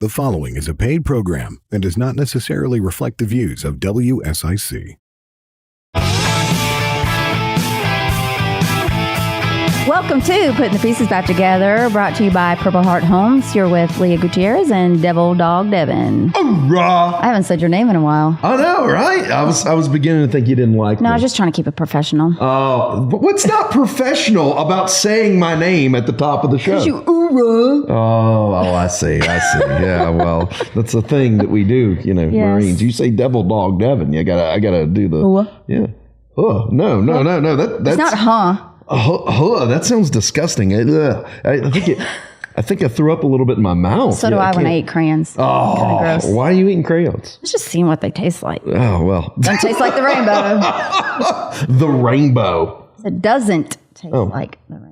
The following is a paid program and does not necessarily reflect the views of WSIC. Welcome to Putting the Pieces Back Together, brought to you by Purple Heart Homes. You're with Leah Gutierrez and Devil Dog Devin. Hurrah! I haven't said your name in a while. I know, right? I was beginning to think you didn't like me. No, I was just trying to keep it professional. Oh, but what's not professional about saying my name at the top of the show? You hoorah. Oh, I see. Yeah, well, that's a thing that we do, Yes. Marines. You say Devil Dog Devin, I gotta do the yeah. Oh, no. That's It's not huh. That sounds disgusting. I think I threw up a little bit in my mouth. So do I when I eat crayons. Oh, kind of gross. Why are you eating crayons? It's just seeing what they taste like. Oh, well. Doesn't taste like the rainbow. The rainbow. It doesn't taste like the rainbow.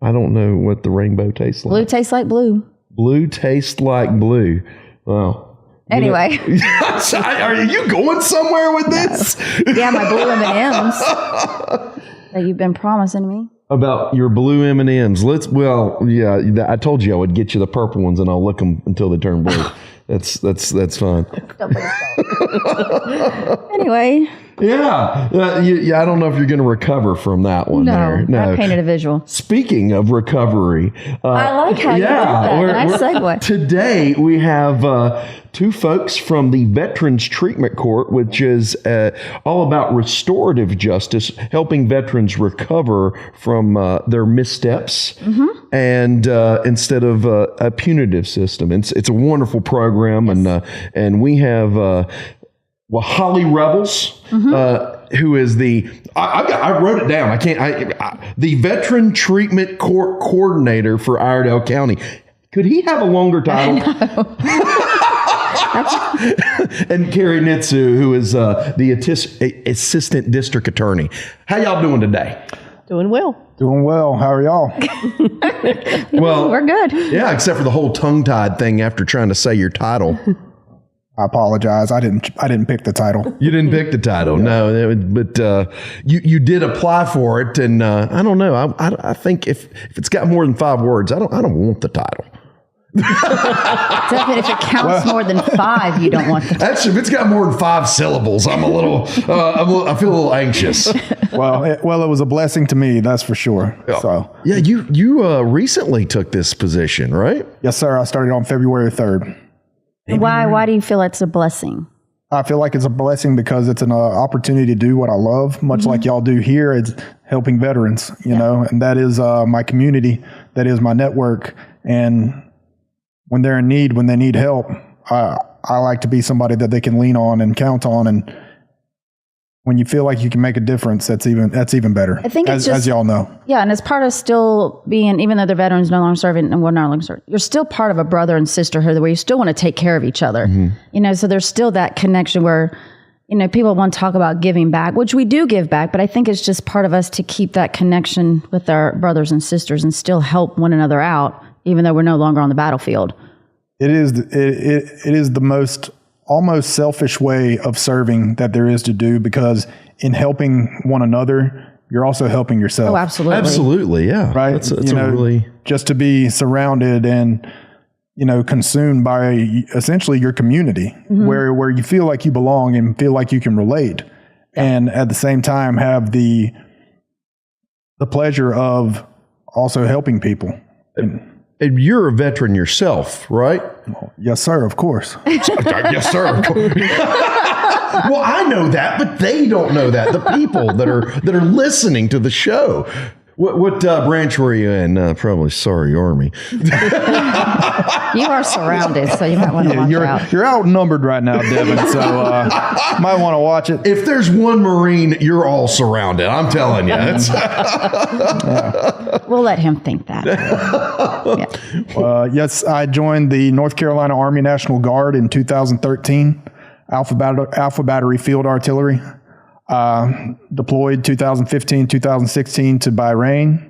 I don't know what the rainbow tastes like. Blue tastes like blue. Blue tastes like blue. Well. Anyway. Are you going somewhere with this? No. Yeah, my blue M&Ms that you've been promising me. About your blue M&Ms. I told you I would get you the purple ones and I'll lick them until they turn blue. That's fine. Anyway. Yeah. I don't know if you're going to recover from that one. No, No. I painted a visual. Speaking of recovery. I like how you did that. Nice segue. Today we have two folks from the Veterans Treatment Court, which is all about restorative justice, helping veterans recover from their missteps and instead of a punitive system. It's a wonderful program, and we have Wohali Revels, who is I wrote it down. The Veteran Treatment Court Coordinator for Iredell County. Could he have a longer title? And Carrie Nitzu, who is the Assistant District Attorney. How y'all doing today? Doing well. Doing well. How are y'all? Well, we're good. Yeah, except for the whole tongue-tied thing after trying to say your title. I apologize. I didn't pick the title. You didn't pick the title, no. But you did apply for it, and I don't know. I think if it's got more than 5 words, I don't want the title. Definitely, if it counts more than 5, you don't want the title. Actually, if it's got more than 5 syllables, I'm a little. I feel a little anxious. Well, it was a blessing to me, that's for sure. So yeah, you recently took this position, right? Yes, sir. I started on February 3rd. Why do you feel it's a blessing? I feel like it's a blessing because it's an opportunity to do what I love, much like y'all do here. It's helping veterans, you know, and that is my community. That is my network. And when they're in need, when they need help, I like to be somebody that they can lean on and count on. And when you feel like you can make a difference, that's even better. I think it's as y'all know. Yeah, and it's part of still being, even though the veterans no longer serving and we're no longer serving, you're still part of a brother and sisterhood where you still want to take care of each other. So there's still that connection where, people want to talk about giving back, which we do give back, but I think it's just part of us to keep that connection with our brothers and sisters and still help one another out, even though we're no longer on the battlefield. It is the most almost selfish way of serving that there is to do, because in helping one another, you're also helping yourself. Oh, absolutely. Absolutely, yeah. Right? That's really... Just to be surrounded and, consumed by essentially your community, where you feel like you belong and feel like you can relate. Yeah. And at the same time have the pleasure of also helping people. And you're a veteran yourself, right? Yes, sir, of course. Yes, sir, of course. Well, I know that, but they don't know that. The people that are listening to the show. What branch were you in? Probably Sorry Army. You are surrounded, so you might want to watch out. You're outnumbered right now, Devin, so might want to watch it. If there's one Marine, you're all surrounded. I'm telling you. We'll let him think that. Yes, I joined the North Carolina Army National Guard in 2013, Alpha Battery Field Artillery. Deployed 2015, 2016 to Bahrain,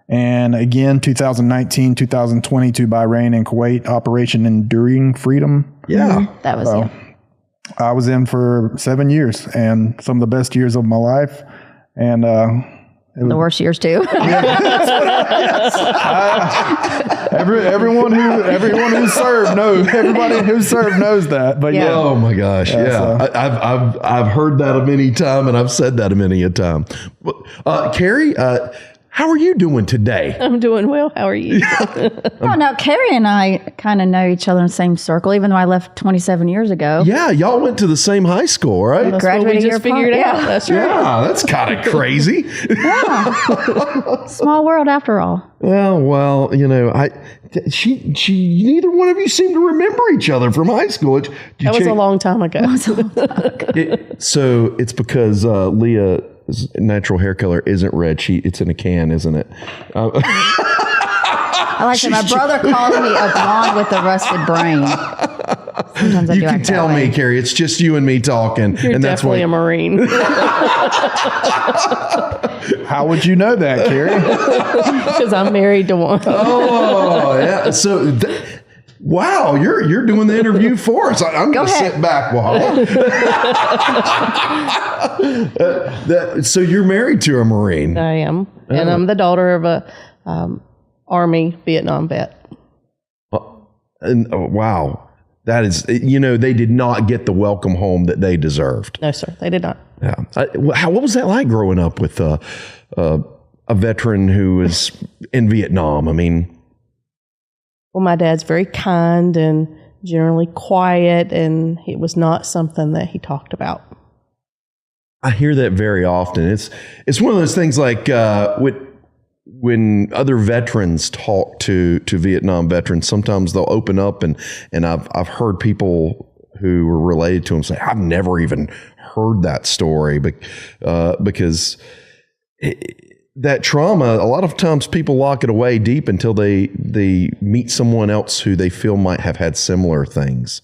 and again 2019, 2020 to Bahrain and Kuwait, Operation Enduring Freedom. Yeah, that was it. I was in for 7 years, and some of the best years of my life, and The worst years too. Everyone who served knows. Everybody who served knows that. But Yeah. Oh my gosh! Yeah, I've heard that a many time, and I've said that a many a time. Carrie, how are you doing today? I'm doing well. How are you? Oh, no, Carrie and I kind of know each other in the same circle, even though I left 27 years ago. Yeah, y'all went to the same high school, right? That's Graduated what we a year just figured apart. out. Yeah. That's right. Yeah, that's kind of crazy. Small world after all. Well, you know, neither one of you seem to remember each other from high school. That was a long time ago. So it's because Leah's natural hair color isn't red. It's in a can, isn't it? I like that. My brother calls me a blonde with a rusted brain. Sometimes I You do can act that tell me, way. Carrie. It's just you and me talking, You're and that's definitely a why. Marine. how would you know that, Carrie? Because I'm married to one. Oh, yeah. So, wow, you're doing the interview for us. I'm going to ahead. sit back, Wohali. So you're married to a Marine. I am. And I'm the daughter of a Army Vietnam vet. And wow, that is, they did not get the welcome home that they deserved. No, sir. They did not. Yeah. What was that like growing up with a veteran who was in Vietnam? I mean, Well, my dad's very kind and generally quiet, and it was not something that he talked about. I hear that very often. It's one of those things like when other veterans talk to Vietnam veterans, sometimes they'll open up and I've heard people who were related to them say, I've never even heard that story, because that trauma, a lot of times people lock it away deep until they meet someone else who they feel might have had similar things.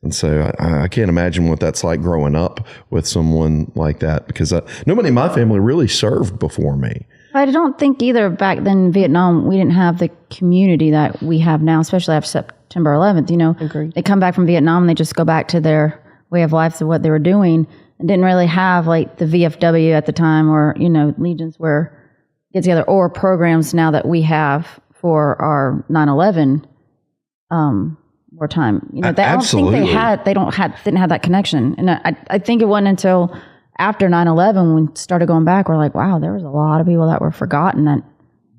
And so I can't imagine what that's like growing up with someone like that, because nobody in my family really served before me. I don't think either back then in Vietnam, we didn't have the community that we have now, especially after September 11th. Agreed. They come back from Vietnam and they just go back to their way of life, to what they were doing, and didn't really have like the VFW at the time, or, Legions where get together, or programs now that we have for our 9/11 wartime. I don't think they didn't have that connection. And I think it wasn't until after 9/11 when we started going back, we're like, wow, there was a lot of people that were forgotten that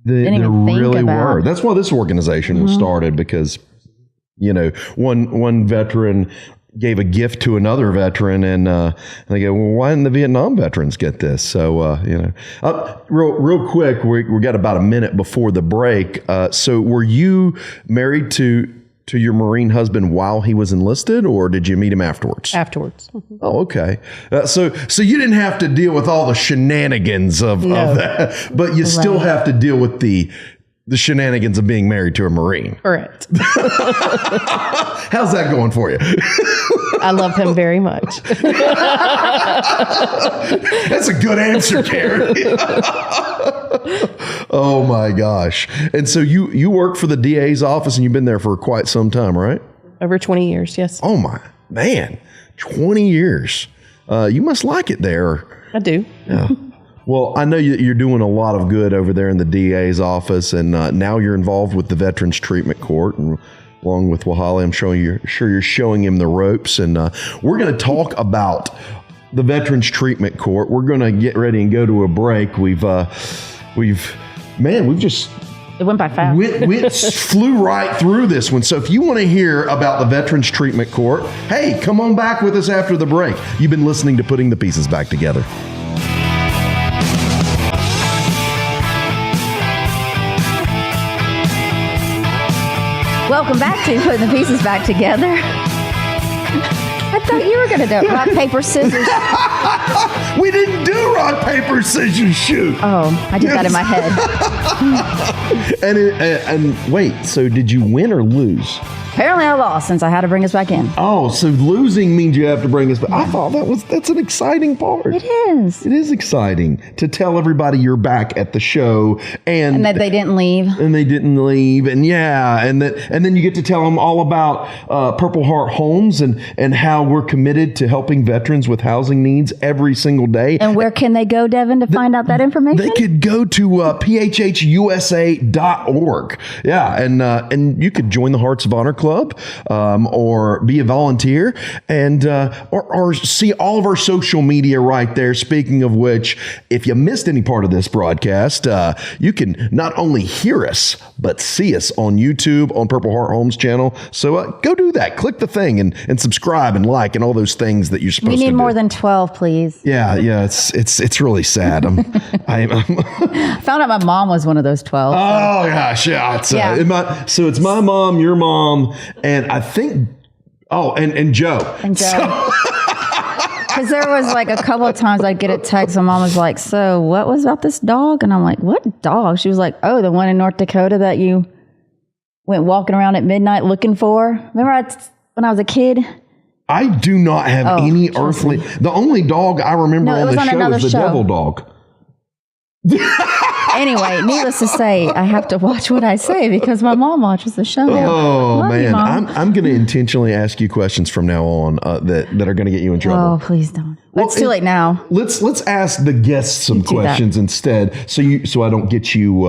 didn't even think really about. were. That's why this organization was started, because one veteran gave a gift to another veteran, and they go, well, why didn't the Vietnam veterans get this? So real quick, we got about a minute before the break. So were you married to your Marine husband while he was enlisted, or did you meet him afterwards? Afterwards. Oh, okay. So you didn't have to deal with all the shenanigans of that, but you still have to deal with the shenanigans of being married to a Marine. Correct. How's that going for you? I love him very much. That's a good answer, Carrie. Oh my gosh. And so you work for the DA's office, and you've been there for quite some time, right? Over 20 years, yes. Oh my man, 20 years. You must like it there. I do. Yeah. Well, I know you're doing a lot of good over there in the DA's office, and now you're involved with the Veterans Treatment Court, and along with Wohali, I'm sure you're showing him the ropes, and we're going to talk about the Veterans Treatment Court. We're going to get ready and go to a break. We've just It went by fast. flew right through this one. So if you want to hear about the Veterans Treatment Court, hey, come on back with us after the break. You've been listening to Putting the Pieces Back Together. Welcome back to Putting the Pieces Back Together. I thought you were going to do it. Rock, paper, scissors. We didn't do rock, paper, scissors, shoot. Oh, I did that in my head. And wait, so did you win or lose? Apparently I lost, since I had to bring us back in. Oh, so losing means you have to bring us back. I thought that's an exciting part. It is. It is exciting to tell everybody you're back at the show, and that they didn't leave. And they didn't leave, and then you get to tell them all about Purple Heart Homes and how we're committed to helping veterans with housing needs every single day. And where can they go, Devin, to find out that information? They could go to phhusa.org. Yeah, and you could join the Hearts of Honor Club or be a volunteer and or see all of our social media right there. Speaking of which, if you missed any part of this broadcast, you can not only hear us, but see us on YouTube, on Purple Heart Homes channel. So go do that. Click the thing and subscribe and like and all those things that you're supposed to do. We need more than 12, please. Yeah. It's really sad. I found out my mom was one of those 12. So. Oh gosh, yeah. So it's my mom, your mom, and I think and Joe. And Joe. Because there was like a couple of times I'd get a text and mom was like, so what was about this dog? And I'm like, what dog? She was like, oh, the one in North Dakota that you went walking around at midnight looking for. Remember when I was a kid? I do not have any earthly. The only dog I remember on the show was the devil dog. Anyway, needless to say, I have to watch what I say because my mom watches the show now. Oh, man. I'm going to intentionally ask you questions from now on that are going to get you in trouble. Oh, please don't. It's too late now. Let's ask the guests some questions instead so I don't get you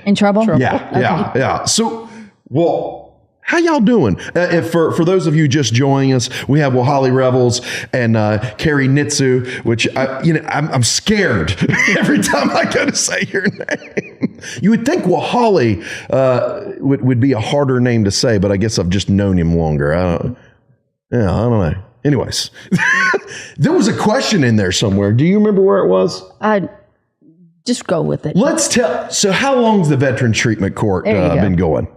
in trouble? Yeah. So, how y'all doing? If for those of you just joining us, we have Wohali Revels and Carrie Nitzu, which I'm scared every time I go to say your name. You would think Wohali would be a harder name to say, but I guess I've just known him longer. I don't know. Anyways, there was a question in there somewhere. Do you remember where it was? Just go with it. So how long's the Veterans Treatment Court been going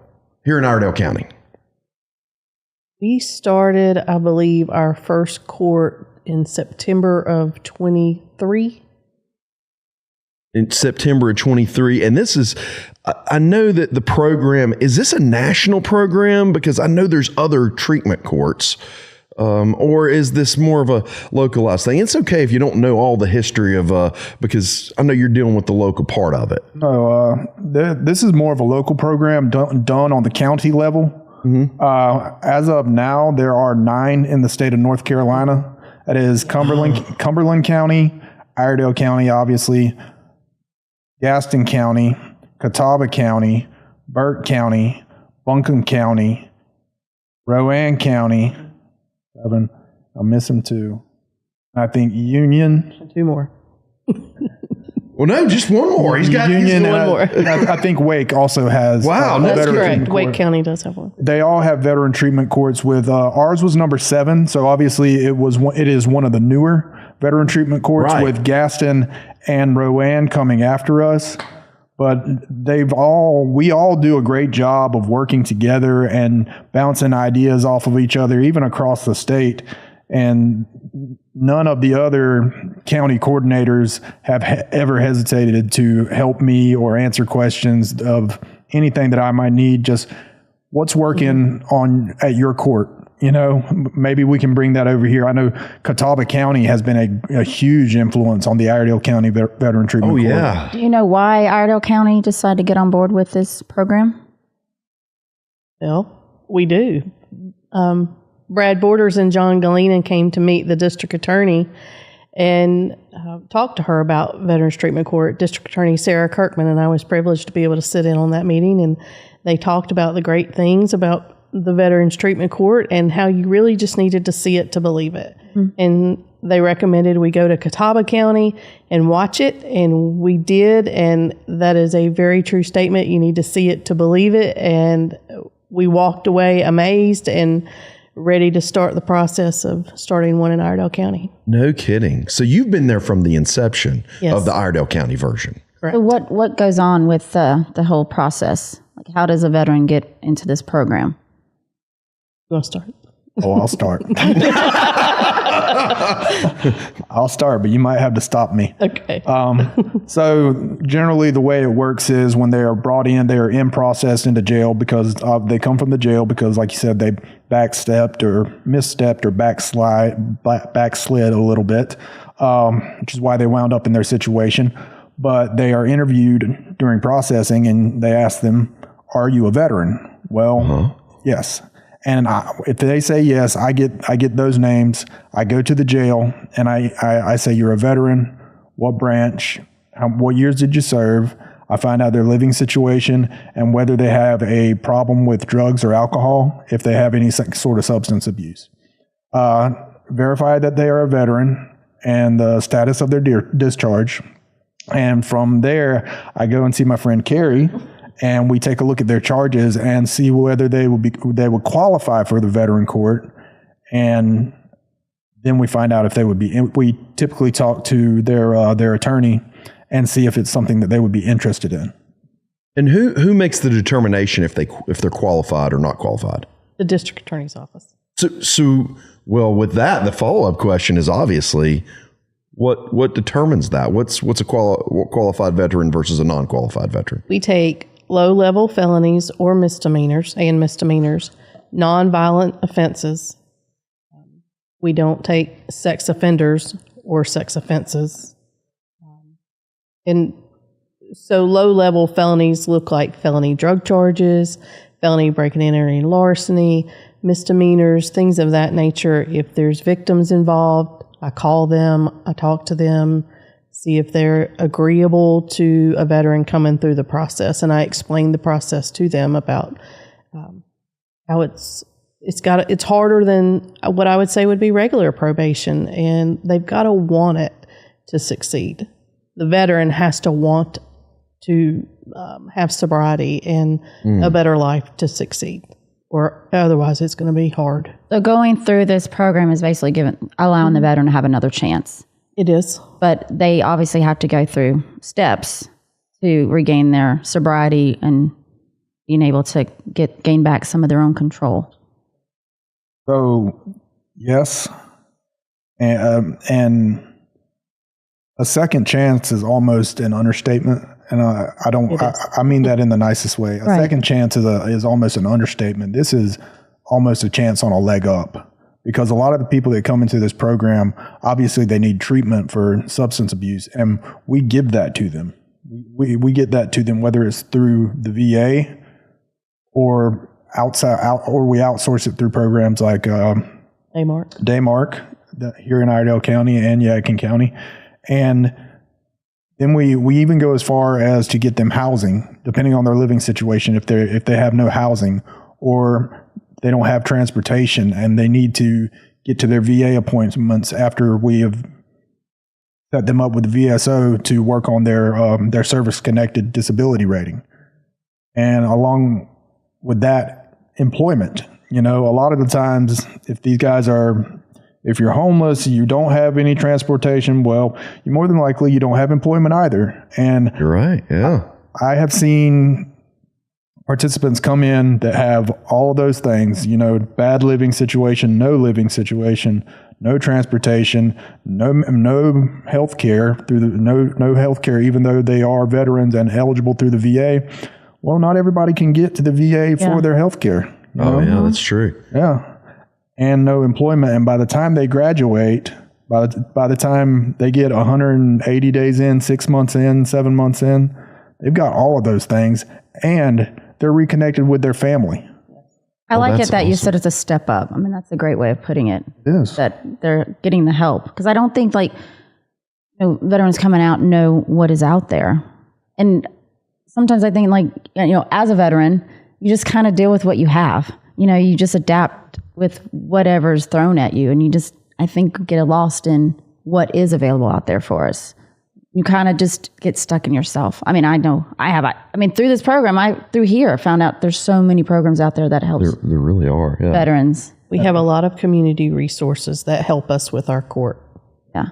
here in Iredell County? We started, I believe, our first court in September of 23. In September of 23. And this is, I know that the program, is this a national program? Because I know there's other treatment courts. Or is this more of a localized thing? It's okay if you don't know all the history of, because I know you're dealing with the local part of it. No, this is more of a local program done on the county level. Mm-hmm. As of now, there are 9 in the state of North Carolina. That is Cumberland County, Iredell County, obviously, Gaston County, Catawba County, Burke County, Buncombe County, Rowan County. 7. I'm missing 2. I think Union. 2 more. Well, no, just one more. He's got Union. One more. I think Wake also has. Wow, that's correct. Wake County does have one. They all have veteran treatment courts. With ours was number 7, so obviously it is one of the newer veteran treatment courts. Right. With Gaston and Rowan coming after us. But we all do a great job of working together and bouncing ideas off of each other, even across the state. And none of the other county coordinators have ever hesitated to help me or answer questions of anything that I might need. Just what's working at your court. Maybe we can bring that over here. I know Catawba County has been a huge influence on the Iredell County Veteran Treatment Court. Yeah. Do you know why Iredell County decided to get on board with this program? Well, we do. Brad Borders and John Galena came to meet the district attorney and talked to her about Veterans Treatment Court. District Attorney Sarah Kirkman and I was privileged to be able to sit in on that meeting, and they talked about the great things about the Veterans Treatment Court and how you really just needed to see it to believe it. Mm-hmm. And they recommended we go to Catawba County and watch it, and we did, and that is a very true statement. You need to see it to believe it, and we walked away amazed and ready to start the process of starting one in Iredell County. No kidding. So you've been there from the inception of the Iredell County version. Correct. So what goes on with the whole process? Like, how does a veteran get into this program? You want to start? Oh, I'll start. I'll start, but you might have to stop me. Okay. So generally the way it works is when they are brought in, they are in processed into jail because they come from the jail because, like you said, they backstepped or misstepped or backslid a little bit, which is why they wound up in their situation. But they are interviewed during processing and they ask them, are you a veteran? Well, yes. And if they say yes, I get those names. I go to the jail and I say, you're a veteran. What branch? What years did you serve? I find out their living situation and whether they have a problem with drugs or alcohol, if they have any sort of substance abuse. Verify that they are a veteran and the status of their discharge. And from there, I go and see my friend Carrie, and we take a look at their charges and see whether they would qualify for the veteran court. And then we find out if they would be. We typically talk to their attorney and see if it's something that they would be interested in. And who makes the determination if they're qualified or not qualified? The district attorney's office. So well, with that, the follow-up question is obviously what determines that? What's a qualified veteran versus a non-qualified veteran? We take low-level felonies or misdemeanors, non-violent offenses. We don't take sex offenders or sex offenses. And so low-level felonies look like felony drug charges, felony breaking and entering larceny, misdemeanors, things of that nature. If there's victims involved, I call them, I talk to them, see if they're agreeable to a veteran coming through the process, and I explain the process to them about how it's harder than what I would say would be regular probation, and they've got to want it to succeed. The veteran has to want to have sobriety and a better life to succeed, or otherwise it's going to be hard. So going through this program is basically allowing the veteran to have another chance. It is. But they obviously have to go through steps to regain their sobriety and being able to gain back some of their own control. So, yes. And a second chance is almost an understatement. And I mean that in the nicest way. A second chance is almost an understatement. This is almost a chance on a leg up, because a lot of the people that come into this program, obviously they need treatment for substance abuse, and we give that to them. We get that to them, whether it's through the VA or or we outsource it through programs like Daymark here in Iredell County and Yadkin County. And then we even go as far as to get them housing, depending on their living situation. If they have no housing or they don't have transportation and they need to get to their VA appointments after we have set them up with the VSO to work on their service-connected disability rating. And along with that, employment. A lot of the times, if you're homeless, you don't have any transportation, well, you more than likely you don't have employment either. And you're right, yeah. I have seen participants come in that have all of those things, bad living situation, no living situation, no transportation, no health care no health care, even though they are veterans and eligible through the VA. Well, not everybody can get to the VA for their health care. Oh, yeah, that's true. Yeah. And no employment. And by the time they graduate, by the time they get 180 days in, 6 months in, 7 months in, they've got all of those things, and they're reconnected with their family. I like it that awesome. You said it's a step up. I mean, that's a great way of putting it. It is. That they're getting the help. Because I don't think veterans coming out know what is out there. And sometimes I think as a veteran, you just kind of deal with what you have. You just adapt with whatever's thrown at you. And you just, I think, get lost in what is available out there for us. You kind of just get stuck in yourself. I mean, I know I have. Through this program, through here, I found out there's so many programs out there that helps. There really are. Yeah. Veterans. We have a lot of community resources that help us with our court. Yeah.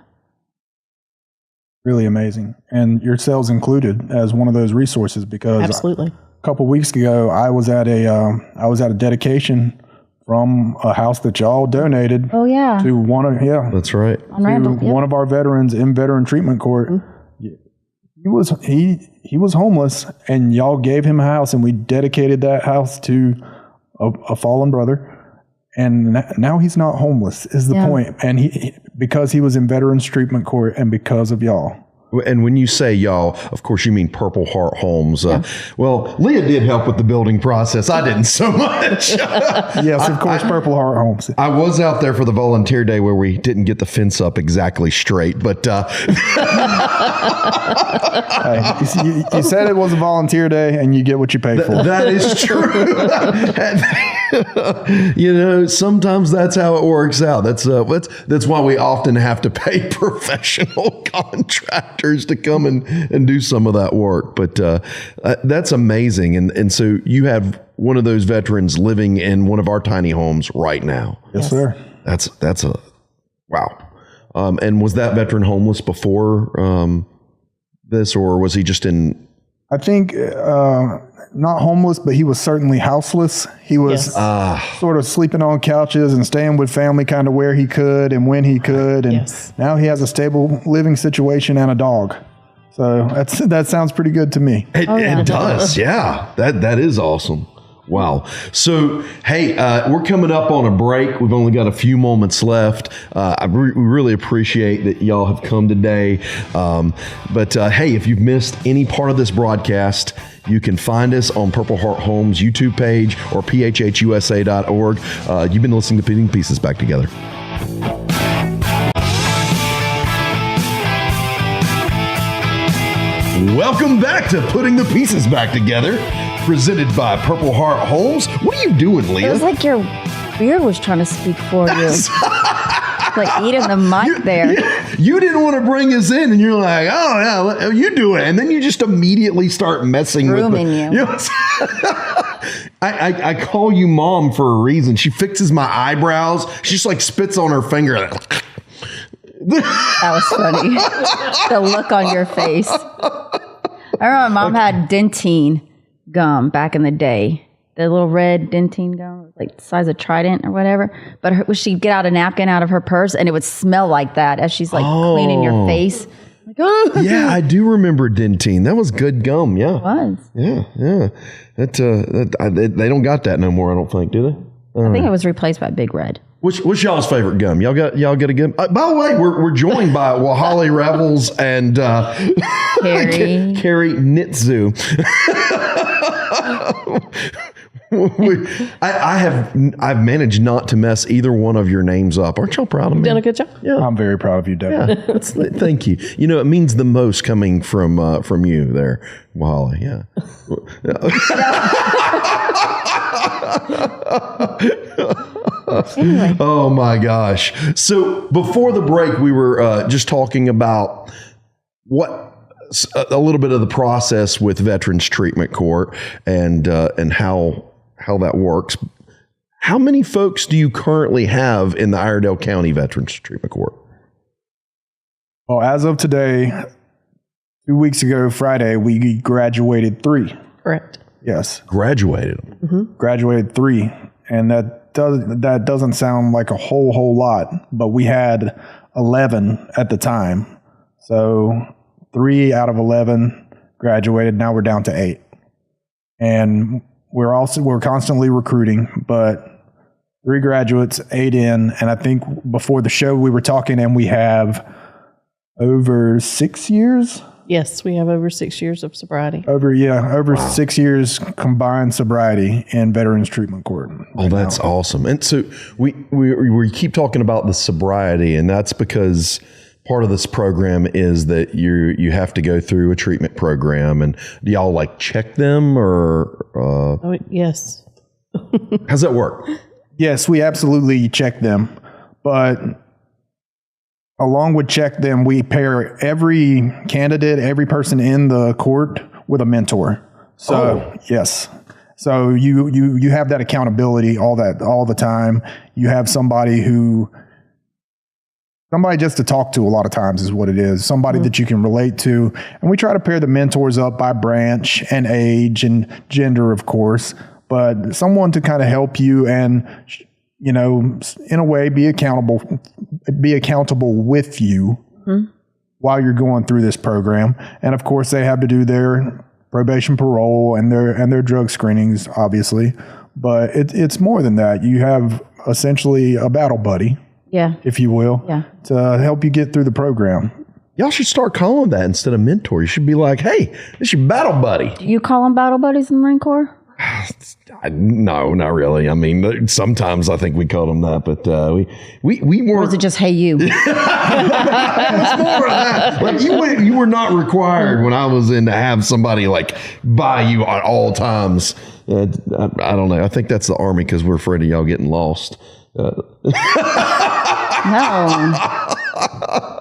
Really amazing. And your cells included as one of those resources, because absolutely. A couple of weeks ago, I was at a dedication from a house that y'all donated. Oh yeah. To one of That's right. On Randall, one of our veterans in veteran treatment court. Mm-hmm. He was homeless, and y'all gave him a house, and we dedicated that house to a fallen brother. And now he's not homeless is the point. And because he was in veterans treatment court and because of y'all. And when you say y'all, of course you mean Purple Heart Homes. Well, Leah did help with the building process. I didn't so much. Yes, of course, Purple Heart Homes. I was out there for the volunteer day where we didn't get the fence up exactly straight, but Hey, you said it was a volunteer day, and you get what you pay for. that is true. Sometimes that's how it works out. That's why we often have to pay professional contractors to come and do some of that work. But that's amazing. And so you have one of those veterans living in one of our tiny homes right now. Yes, sir. That's a wow. And was that veteran homeless before this, or was he just in? I think not homeless, but he was certainly houseless. He was sort of sleeping on couches and staying with family kind of where he could and when he could. And now he has a stable living situation and a dog. So that sounds pretty good to me. It does. Yeah. That is awesome. Wow. So, hey, we're coming up on a break. We've only got a few moments left. We really appreciate that y'all have come today. But hey, if you've missed any part of this broadcast, you can find us on Purple Heart Homes YouTube page or phhusa.org. You've been listening to Putting Pieces Back Together. Welcome back to Putting the Pieces Back Together, presented by Purple Heart Homes. What are you doing, Leah? It was like your beard was trying to speak for you. Like eating the mic there. You didn't want to bring us in, and you're like, oh, yeah, you do it. And then you just immediately start messing Grooming with you. I call you Mom for a reason. She fixes my eyebrows. She just like spits on her finger. That was funny. The look on your face. I remember my mom had dentine gum back in the day. The little red dentine gum, like the size of Trident or whatever. But she'd get out a napkin out of her purse, and it would smell like that as she's like cleaning your face. Like, oh. Yeah, I do remember dentine. That was good gum. Yeah, It was. Yeah. They don't got that no more. I don't think, do they? I think it was replaced by Big Red. What's y'all's favorite gum? Y'all get a gum? By the way, we're joined by Wohali Revels and Carrie Nitzu. I've managed not to mess either one of your names up. Aren't y'all proud of me? Done a good job. Yeah. I'm very proud of you, Devin. Yeah, thank you. You know, it means the most coming from you there, Wohali. Yeah. Anyway. Oh my gosh. So before the break, we were just talking about a little bit of the process with Veterans Treatment Court and how that works. How many folks do you currently have in the Iredell County Veterans Treatment Court? Well, as of today, 2 weeks ago, Friday, we graduated 3. Correct. Yes. Graduated. Graduated 3. And that doesn't sound like a whole lot, but we had 11 at the time. So 3 out of 11 graduated. Now we're down to 8. And we're constantly recruiting, but 3 graduates, 8 in. And I think before the show we were talking, and we have over 6 years. Yes, we have over 6 years of sobriety. Over 6 years combined sobriety in Veterans Treatment Court. Oh, that's awesome. And so we keep talking about the sobriety, and that's because part of this program is that you have to go through a treatment program. And do y'all like check them or? Oh, yes. How's that work? Yes, we absolutely check them, but along with check them, we pair every candidate, every person in the court with a mentor. So yes, so you have that accountability all the time. You have somebody just to talk to a lot of times is what it is. Somebody that you can relate to, and we try to pair the mentors up by branch and age and gender, of course, but someone to kind of help you and, you know, in a way, be accountable with you while you're going through this program. And of course, they have to do their probation, parole, and their drug screenings, obviously. But it's more than that. You have essentially a battle buddy, if you will, to help you get through the program. Y'all should start calling that instead of mentor. You should be like, hey, this is your battle buddy. Do you call them battle buddies in the Marine Corps? No, not really. I mean, sometimes I think we called them that, but we weren't. Or was it just, hey, you? It was more of that. Like you were not required when I was in to have somebody like by you at all times. I don't know. I think that's the Army because we're afraid of y'all getting lost. No.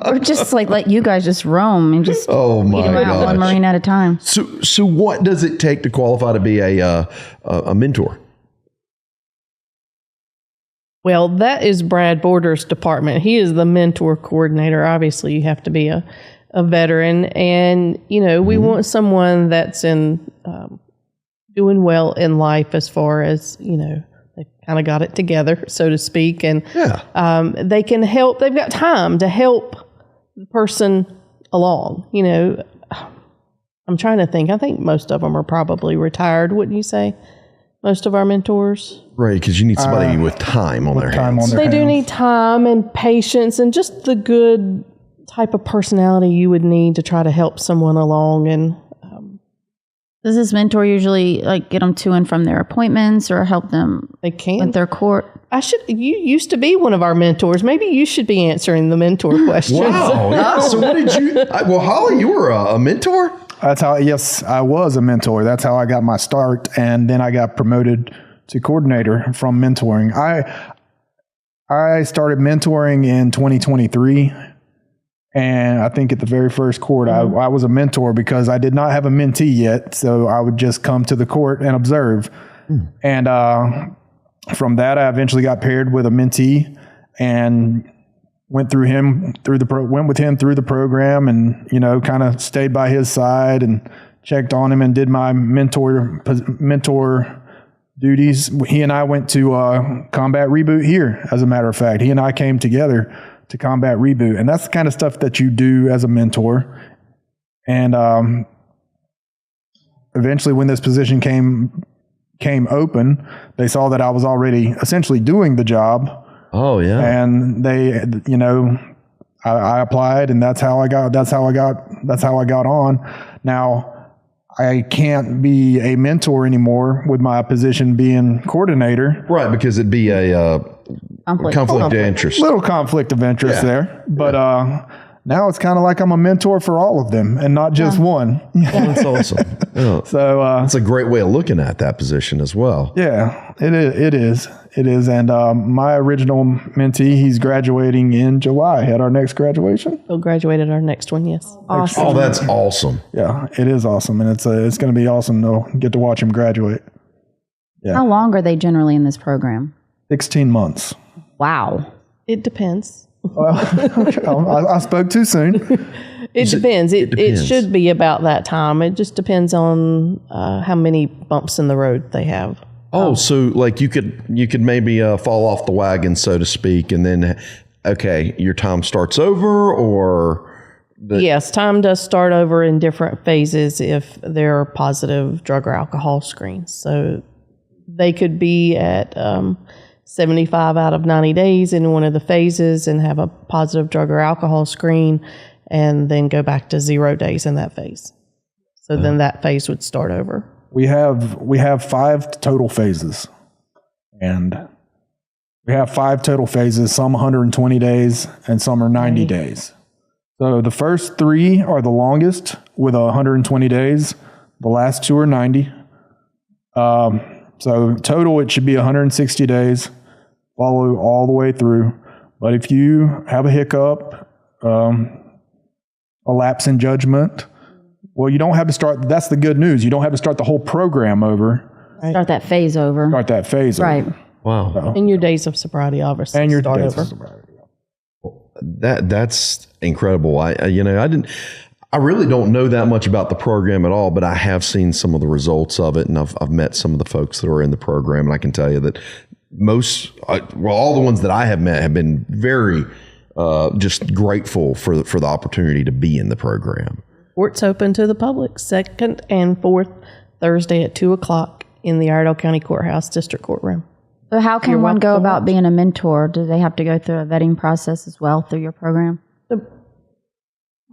Or just like let you guys just roam and just Oh my beat 'em out gosh. one Marine at a time. So what does it take to qualify to be a mentor? Well, that is Brad Border's department. He is the mentor coordinator. Obviously, you have to be a veteran. And, we want someone that's doing well in life as far as, they kind of got it together, so to speak. And they can help. They've got time to help the person along. I'm trying to think. I think most of them are probably retired, wouldn't you say? Most of our mentors. Right, because you need somebody with time on their hands. They do need time and patience and just the good type of personality you would need to try to help someone along. And Does this mentor usually get them to and from their appointments or help them they can. with their court? You used to be one of our mentors. Maybe you should be answering the mentor questions. Wow. Yeah, so what did you? Well, Holly, you were a mentor. That's how. Yes, I was a mentor. That's how I got my start, and then I got promoted to coordinator from mentoring. I started mentoring in 2023. And I think at the very first court, I was a mentor because I did not have a mentee yet. So I would just come to the court and observe. And from that, I eventually got paired with a mentee and went with him through the program and, kind of stayed by his side and checked on him and did my mentor duties. He and I went to Combat Reboot here, as a matter of fact. He and I came together to Combat Reboot. And that's the kind of stuff that you do as a mentor. And eventually when this position came open, they saw that I was already essentially doing the job. Oh yeah. And they, I applied and that's how I got on. Now I can't be a mentor anymore with my position being coordinator. Right, because it'd be a conflict of interest. Little conflict of interest there. But now it's kind of like I'm a mentor for all of them and not just one. That's awesome. Yeah. So that's a great way of looking at that position as well. Yeah, it is. And my original mentee, he's graduating in July at our next graduation. He'll graduate at our next one, yes. Awesome. Oh, that's awesome. Yeah, it is awesome. And it's going to be awesome to get to watch him graduate. Yeah. How long are they generally in this program? 16 months. Wow. It depends. Well, I spoke too soon. It depends. It depends. should be about that time. It just depends on how many bumps in the road they have. Oh, so like you could maybe fall off the wagon, so to speak, and then your time starts over, or yes, time does start over in different phases if there are positive drug or alcohol screens. So they could be at 75 out of 90 days in one of the phases and have a positive drug or alcohol screen, and then go back to 0 days in that phase. So then that phase would start over. We have 5 total phases, and we have 5 total phases, some 120 days and some are 90 days. So the first 3 are the longest with 120 days. The last 2 are 90. So total, it should be 160 days, follow all the way through. But if you have a hiccup, a lapse in judgment, well, you don't have to start. That's the good news. You don't have to start the whole program over. Start that phase over. Start that phase Right. over. wow, And your days of sobriety, obviously, And your start days over. of sobriety. that's incredible. I really don't know that much about the program at all, but I have seen some of the results of it, and I've met some of the folks that are in the program, and I can tell you that all the ones that I have met have been very just grateful for the opportunity to be in the program. Court's open to the public, 2nd and 4th Thursday at 2:00 in the Iredell County Courthouse District Courtroom. So how can You're one go welcome to about watch. being a mentor? Do they have to go through a vetting process as well through your program?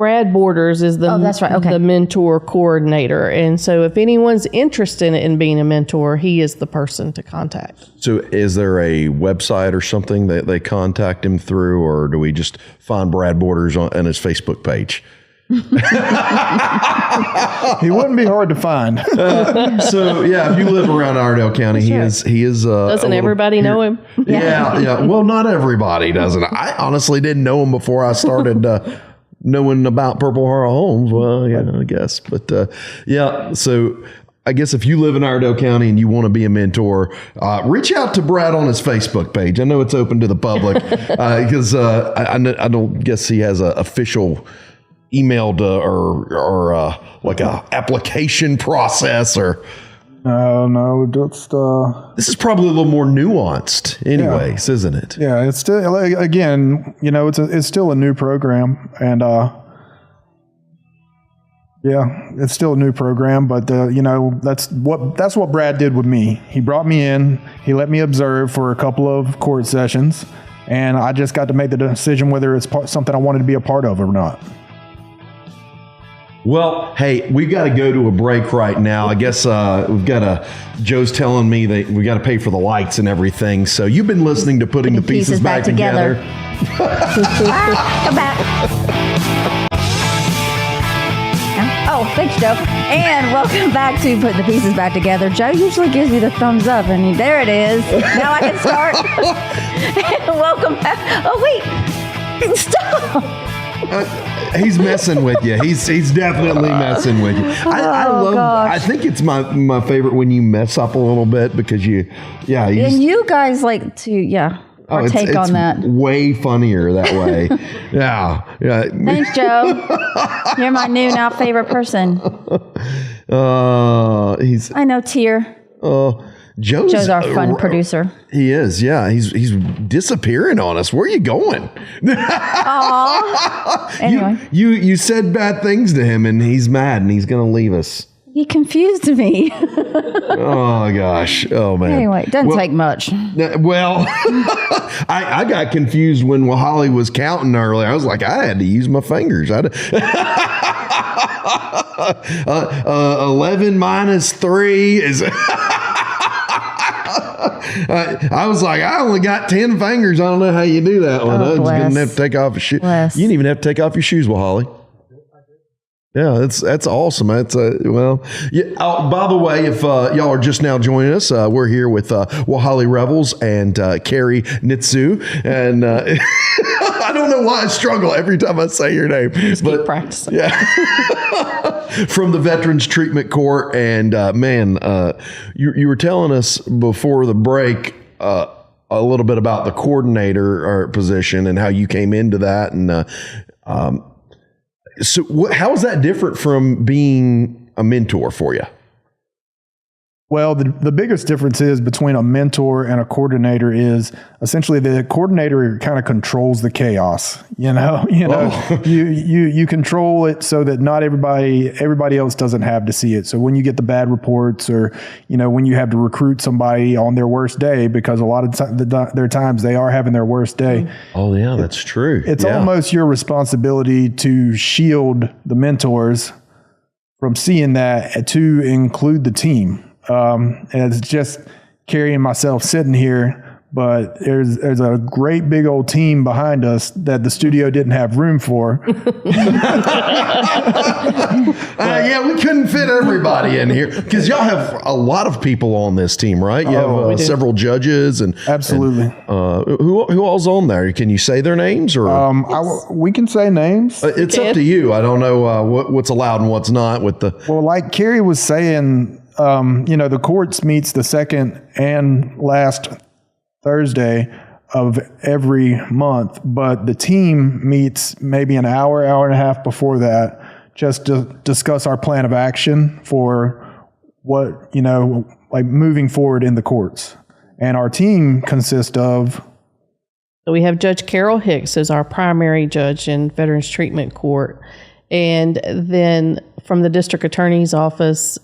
Brad Borders is the, that's right. Okay. the mentor coordinator. And so if anyone's interested in being a mentor, he is the person to contact. So is there a website or something that they contact him through, or do we just find Brad Borders on his Facebook page? He wouldn't be hard to find. So yeah, if you live around Iredell County, he is. Doesn't everybody know him? Yeah. Well, not everybody doesn't. I honestly didn't know him before I started knowing about Purple Heart Homes. Well, yeah, I guess. But yeah, so I guess if you live in Iredell County and you want to be a mentor, reach out to Brad on his Facebook page. I know it's open to the public because I don't guess he has an official emailed or like a application process or. No, just This is probably a little more nuanced, anyways, isn't it? yeah. It's still, again, it's still a new program, and it's still a new program. But that's what Brad did with me. He brought me in. He let me observe for a couple of court sessions, and I just got to make the decision whether it's something I wanted to be a part of or not. Well, hey, we got to go to a break right now. I guess Joe's telling me that we got to pay for the lights and everything. So you've been listening to Putting the Pieces Back Together. Come back. Oh, thanks, Joe. And welcome back to Putting the Pieces Back Together. Joe usually gives me the thumbs up, and there it is. Now I can start. And welcome back. Oh, wait. Stop. He's messing with you. He's definitely messing with you. I love. Gosh. I think it's my favorite when you mess up a little bit because and you guys like to our take on that. Way funnier that way. yeah. Thanks, Joe. You're my new now favorite person. I know, Tier. Joe's our fun producer. He is, yeah. He's disappearing on us. Where are you going? Aww. Anyway. You said bad things to him, and he's mad, and he's going to leave us. He confused me. Oh, gosh. Oh, man. Anyway, it doesn't take much. Well, I got confused when Wohali was counting earlier. I was like, I had to use my fingers. 11 minus 3 is... I was like, I only got 10 fingers. I don't know how you do that one. I was going to have to take off your shoes. You didn't even have to take off your shoes, Wohali. Yeah, that's awesome. That's well. Yeah. Oh, by the way, if y'all are just now joining us, we're here with Wohali Revels and Carrie Nitzu, and I don't know why I struggle every time I say your name. Just keep practicing. Yeah. From the Veterans Treatment Court, and you were telling us before the break a little bit about the coordinator position and how you came into that, and so how is that different from being a mentor for you? Well, the biggest difference is between a mentor and a coordinator is essentially the coordinator kind of controls the chaos. You control it so that not everybody else doesn't have to see it. So when you get the bad reports, or when you have to recruit somebody on their worst day, because a lot of their times they are having their worst day. Oh yeah, that's true. It's almost your responsibility to shield the mentors from seeing that, to include the team. And it's just Carrie and myself sitting here, but there's a great big old team behind us that the studio didn't have room for. Yeah, we couldn't fit everybody in here because y'all have a lot of people on this team, right? You have several judges and absolutely. Who all's on there? Can you say their names or? We can say names. It's up to you. I don't know what's allowed and what's not with the. Well, like Carrie was saying. The courts meets the second and last Thursday of every month, but the team meets maybe an hour and a half before that, just to discuss our plan of action for what, like moving forward in the courts. And our team consists of. So we have Judge Carol Hicks as our primary judge in Veterans Treatment Court. And then from the district attorney's office,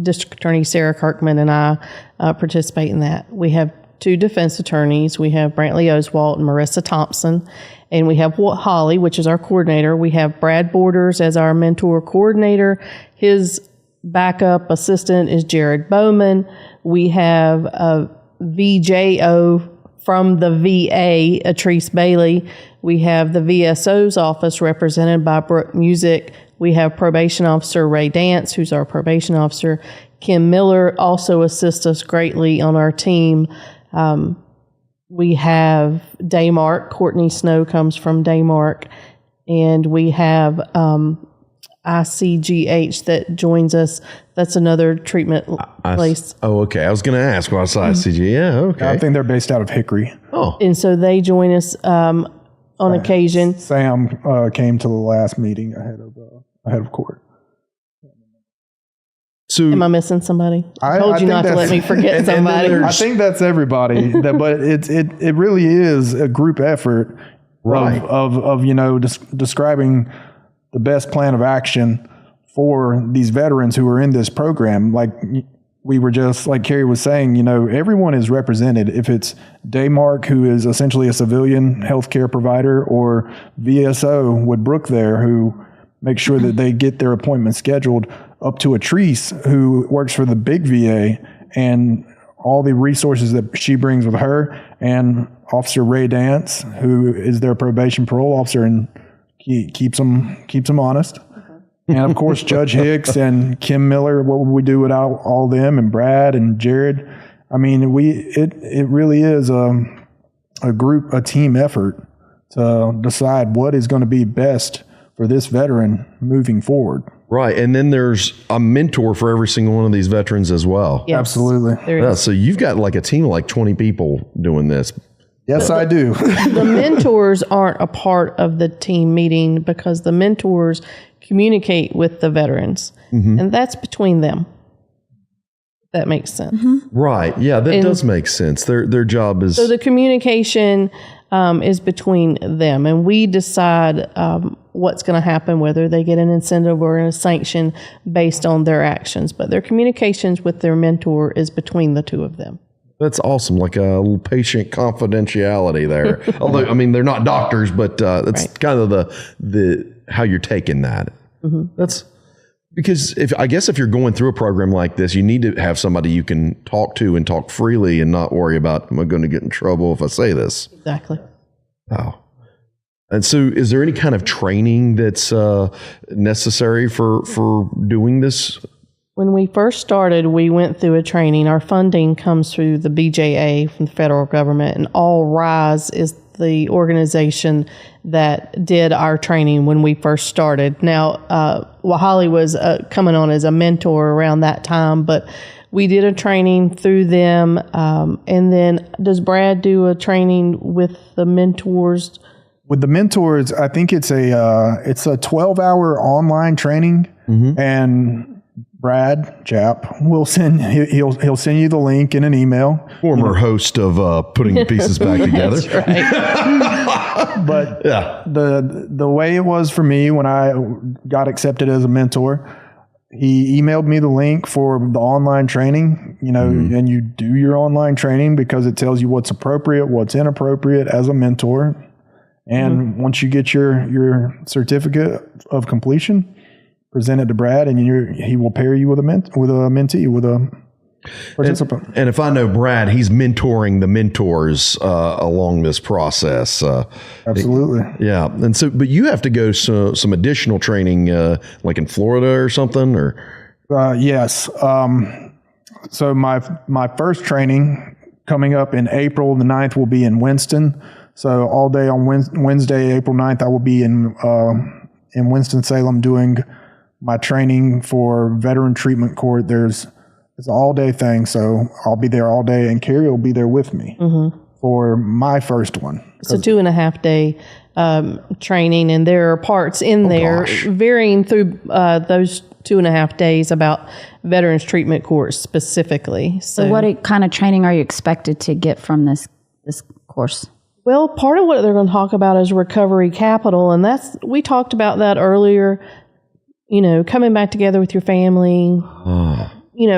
District Attorney Sarah Kirkman and I participate in that. We have 2 defense attorneys. We have Brantley Oswalt and Marissa Thompson. And we have Wohali, which is our coordinator. We have Brad Borders as our mentor coordinator. His backup assistant is Jared Bowman. We have a VJO from the VA, Atrice Bailey. We have the VSO's office represented by Brooke Music. We have probation officer Ray Dance, who's our probation officer. Kim Miller also assists us greatly on our team. We have Daymark. Courtney Snow comes from Daymark. And we have ICGH that joins us. That's another treatment place. Oh, okay. I was going to ask what's ICG. Yeah, okay. I think they're based out of Hickory. Oh. And so they join us on occasion. Sam came to the last meeting ahead of court. So, am I missing somebody? I told you think not to let me forget somebody. I think that's everybody. But it really is a group effort, right, of describing the best plan of action for these veterans who are in this program. Like we were just, like Carrie was saying, everyone is represented. If it's Daymark, who is essentially a civilian healthcare provider, or VSO with Brooke there, who makes sure that they get their appointments scheduled, up to Atrice, who works for the big VA, and all the resources that she brings with her, and Officer Ray Dance, who is their probation parole officer and keeps them honest. And of course, Judge Hicks and Kim Miller. What would we do without all them, and Brad and Jared? I mean, it really is a team effort to decide what is going to be best for this veteran moving forward. Right. And then there's a mentor for every single one of these veterans as well. Yes, absolutely. Yeah, so you've got like a team of like 20 people doing this. Yes, I do. The mentors aren't a part of the team meeting because the mentors communicate with the veterans, and that's between them. That makes sense. Right. Yeah, that does make sense. Their job is... So the communication is between them, and we decide what's going to happen, whether they get an incentive or a sanction based on their actions. But their communications with their mentor is between the two of them. That's awesome, like a little patient confidentiality there. Although, I mean, they're not doctors, but that's right, kind of the how you're taking that. That's because if you're going through a program like this, you need to have somebody you can talk to and talk freely and not worry about, am I going to get in trouble if I say this? Exactly. Oh. And so is there any kind of training that's necessary for doing this? When we first started, we went through a training. Our funding comes through the BJA from the federal government, and All Rise is the organization that did our training when we first started. Now, Wohali was coming on as a mentor around that time, but we did a training through them. And then does Brad do a training with the mentors? With the mentors, I think it's a 12-hour online training, and Brad Japp will he'll send you the link in an email. Former host of Putting the Pieces Back Together. That's right. But yeah, the way it was for me when I got accepted as a mentor, he emailed me the link for the online training, and you do your online training because it tells you what's appropriate, what's inappropriate as a mentor. And once you get your certificate of completion, present it to Brad, and he will pair you with a mentee, with a participant. And if I know Brad, he's mentoring the mentors along this process. Absolutely. Yeah. And so, but you have to go some additional training, like in Florida or something, or? Yes. So my first training coming up in April the 9th will be in Winston. So all day on Wednesday, April 9th, I will be in Winston-Salem doing my training for Veteran Treatment Court. It's an all-day thing, so I'll be there all day, and Carrie will be there with me for my first one. It's a 2.5 day training, and there are parts in there varying through those 2.5 days about Veterans Treatment Court specifically. So what kind of training are you expected to get from this course? Well, part of what they're going to talk about is recovery capital, and we talked about that earlier. Coming back together with your family,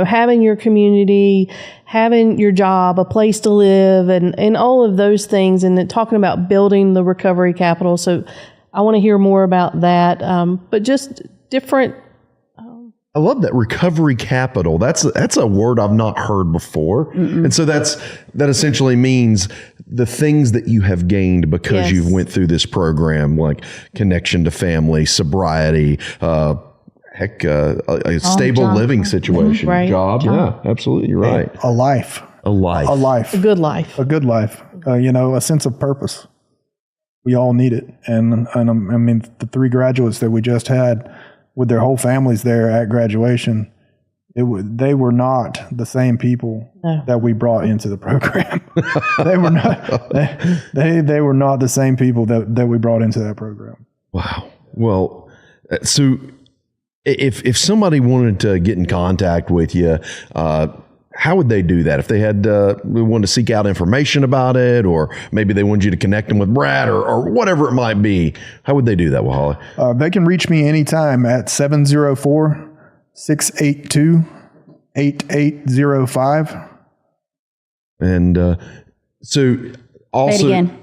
having your community, having your job, a place to live, and all of those things, and then talking about building the recovery capital. So I want to hear more about that, but just different. I love that recovery capital. That's a word I've not heard before. And so that essentially means the things that you have gained because you've went through this program, like connection to family, sobriety, a stable living situation, right. job. Yeah, absolutely. You're right. A life. A life. A good life. A good life. A sense of purpose. We all need it. And I mean, the 3 graduates that we just had with their whole families there at graduation, they were not the same people that we brought into the program. They were not. They were not the same people that we brought into that program. Wow. Well, so if somebody wanted to get in contact with you, how would they do that? If they had wanted to seek out information about it, or maybe they wanted you to connect them with Brad or whatever it might be, how would they do that, Wohali? They can reach me anytime at 704-682-8805. And so also... Say it again.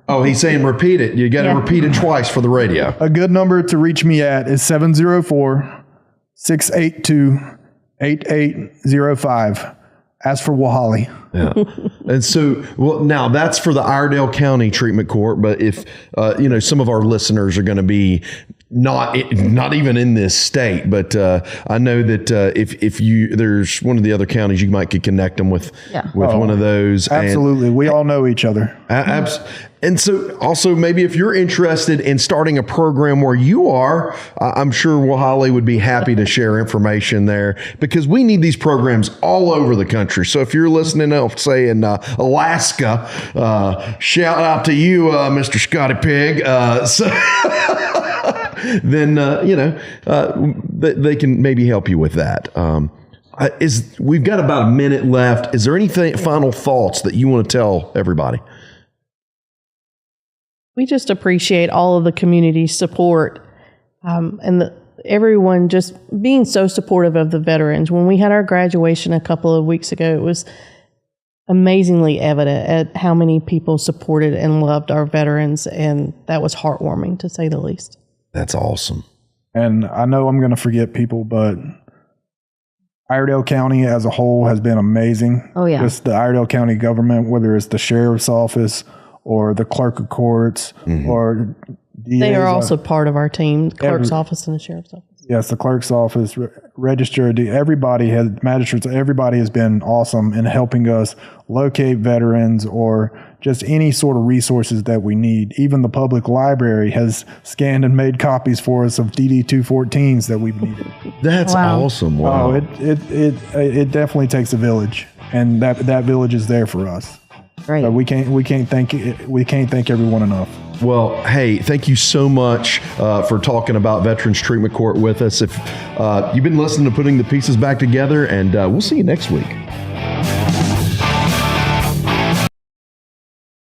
Oh, he's saying repeat it. You got to repeat it twice for the radio. A good number to reach me at is 704-682-8805. As for Wohali. Yeah. And so, well, now that's for the Iredell County Treatment Court. But if, some of our listeners are going to be not even in this state, but I know that if there's one of the other counties, you might could connect them with one of those. Absolutely. We all know each other. And so also maybe if you're interested in starting a program where you are, I'm sure Wohali would be happy to share information there, because we need these programs all over the country. So if you're listening, say in Alaska, shout out to you, Mr. Scotty Pig. Then, they can maybe help you with that. We've got about a minute left. Is there anything final thoughts that you want to tell everybody? We just appreciate all of the community support and everyone just being so supportive of the veterans. When we had our graduation a couple of weeks ago, it was amazingly evident at how many people supported and loved our veterans, and that was heartwarming, to say the least. That's awesome. And I know I'm going to forget people, but Iredell County as a whole has been amazing. Oh, yeah. Just the Iredell County government, whether it's the sheriff's office or the clerk of courts or DA's. They are also part of our team, the clerk's office and the sheriff's office. Yes, the clerk's office, register, magistrates, everybody has been awesome in helping us locate veterans or just any sort of resources that we need. Even the public library has scanned and made copies for us of DD-214s that we've needed. That's awesome. Wow. Oh, it definitely takes a village, and that village is there for us. Great. So we can't thank everyone enough. Well, hey, thank you so much for talking about Veterans Treatment Court with us. If you've been listening to Putting the Pieces Back Together, and we'll see you next week.